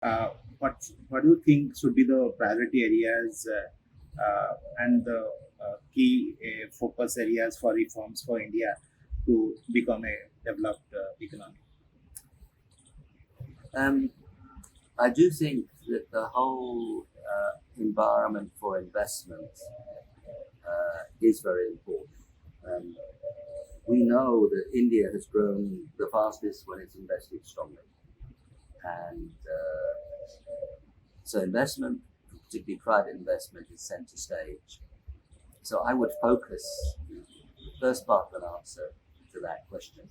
Uh, what do you think should be the priority areas and the key focus areas for reforms for India to become a developed economy? Um, I do think that the whole environment for investment is very important. Um, we know that India has grown the fastest when it's invested strongly. And so investment, particularly private investment, is centre stage. So I would focus the first part of an answer to that question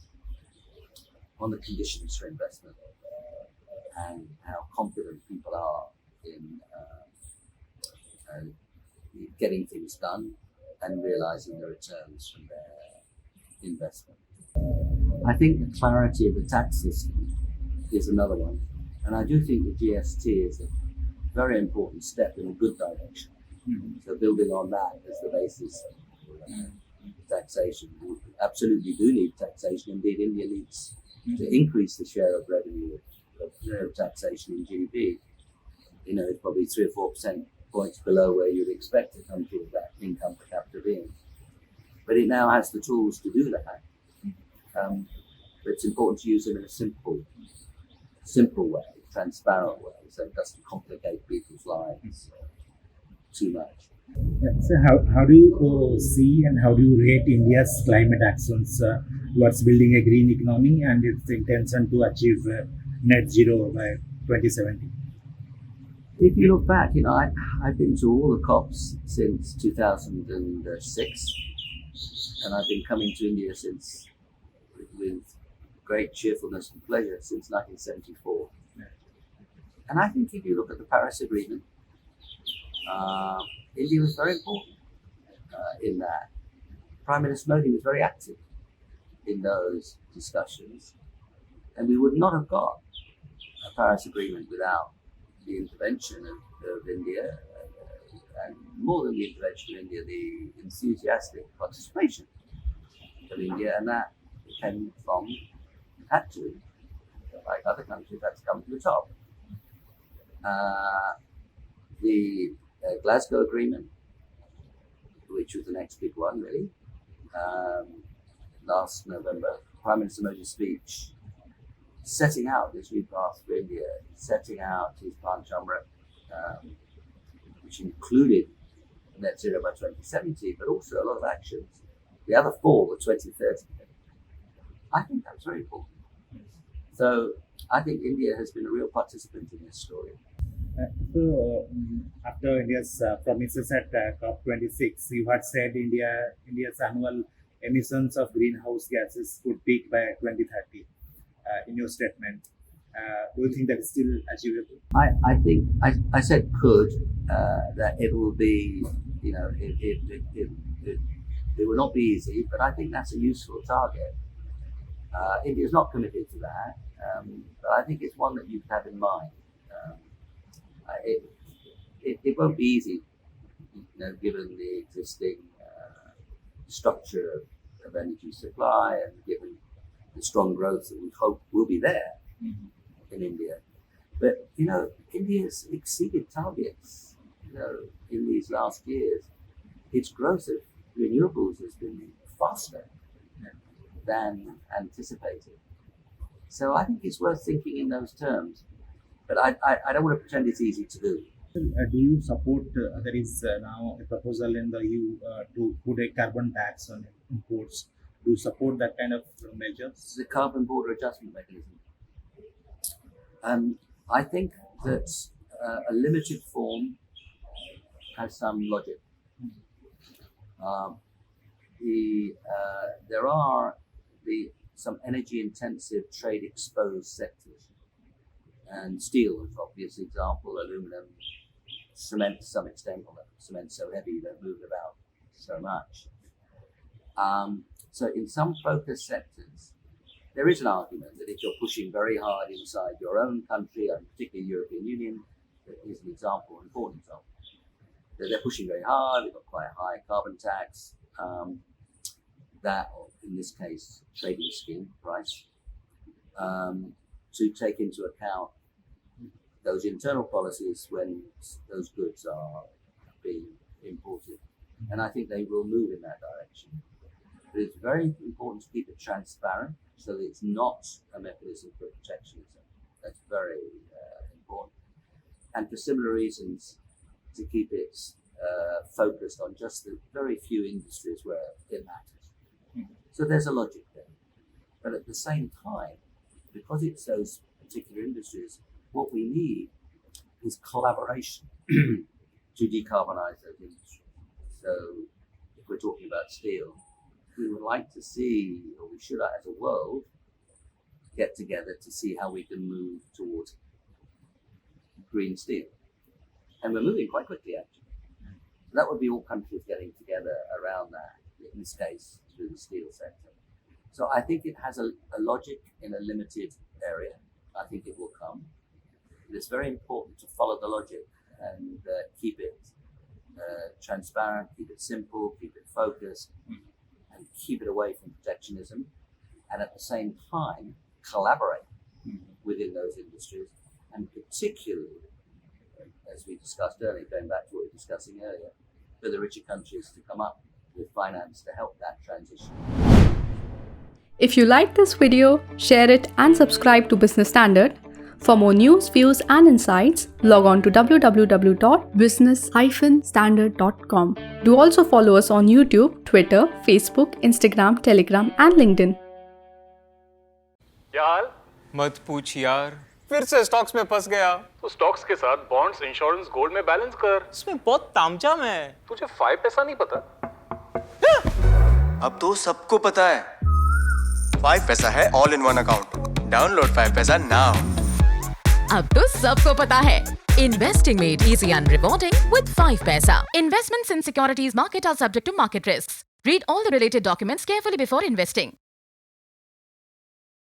on the conditions for investment and how confident people are in uh, getting things done and realizing the returns from their investment. I think the clarity of the tax system is another one. And I do think the GST is a very important step in a good direction. Mhm. So building on that as the basis of taxation, we absolutely do need taxation. Indeed, India needs to increase the share of revenue of taxation in GDP. It's probably 3 or 4% points below where you'd expect a country with that income per capita being. But it now has the tools to do that. But it's important to use them in a simple way, transparent way, so it doesn't complicate people's lives too much. Yeah. So how do you see and how do you rate India's climate actions towards building a green economy and its intention to achieve net zero by 2070? If you look back, I've been to all the COPs since 2006, and I've been coming to India with great cheerfulness and pleasure since 1974. And I think if you look at the Paris Agreement, India was very important in that. Prime Minister Modi was very active in those discussions, and we would not have got a Paris Agreement without the intervention of India, and more than the intervention of India, the enthusiastic participation of India, and that came from, had to, like other countries, that's come to the top. The Glasgow Agreement, which was the next big one, really, last November, Prime Minister Modi's speech setting out this new path for India, setting out his Panchamrit, which included net zero by 2070, but also a lot of actions. The other four were 2030. I think that's very important. So I think India has been a real participant in this story. After India's promises at COP26, you had said India's annual emissions of greenhouse gases could peak by 2030 in your statement. Do you think that is still achievable? I think I said could, that it will be, it will not be easy, but I think that's a useful target. India is not committed to that, but I think it's one that you have in mind. It won't be easy, given the existing structure of energy supply and given the strong growth that we hope will be there in India. But India's exceeded targets. In these last years, its growth of renewables has been faster than anticipated. So I think it's worth thinking in those terms. But I don't want to pretend it's easy to do. Do you support? There is now a proposal in the EU to put a carbon tax on imports. Do you support that kind of measures? The carbon border adjustment mechanism. I think that a limited form has some logic. There are some energy-intensive, trade-exposed sectors, and steel is an obvious example. Aluminum, cement to some extent, although cement's so heavy you don't move it about so much. So in some focus sectors, there is an argument that if you're pushing very hard inside your own country, and particularly European Union, that is an example, an important example, that they're pushing very hard, they've got quite a high carbon tax, that, or in this case, trading scheme price, to take into account those internal policies when those goods are being imported. And I think they will move in that direction. But it's very important to keep it transparent so that it's not a mechanism for protectionism. That's very important. And for similar reasons, to keep it focused on just the very few industries where it matters. So there's a logic there. But at the same time, because it's those particular industries, what we need is collaboration to decarbonize those industries. So if we're talking about steel, we would like to see, or we should as a world, get together to see how we can move towards green steel. And we're moving quite quickly, actually. So that would be all countries getting together around that, in this case, through the steel sector. So I think it has a logic in a limited area. I think it will come. But it's very important to follow the logic and keep it transparent, keep it simple, keep it focused, and keep it away from protectionism. And at the same time, collaborate within those industries, and particularly, as we discussed earlier, going back to what we were discussing earlier, for the richer countries to come up with finance to help that transition. If you like this video, share it and subscribe to Business Standard. For more news, views and insights, log on to www.business-standard.com. Do also follow us on YouTube, Twitter, Facebook, Instagram, Telegram and LinkedIn. क्या हाल? मत पूछ यार, फिर से stocks में फंस गया। तो स्टॉक्स के साथ बॉन्ड्स, इंश्योरेंस, गोल्ड में बैलेंस कर। इसमें बहुत तामझाम है। तुझे 5 पैसा नहीं पता? अब तो सबको पता है। 5 पैसा है all in one account. Download 5 पैसा नाउ। अब तो सबको पता है। Investing made easy and rewarding with 5 Paisa. Investments in securities market are subject to market risks. Read all the related documents carefully before investing.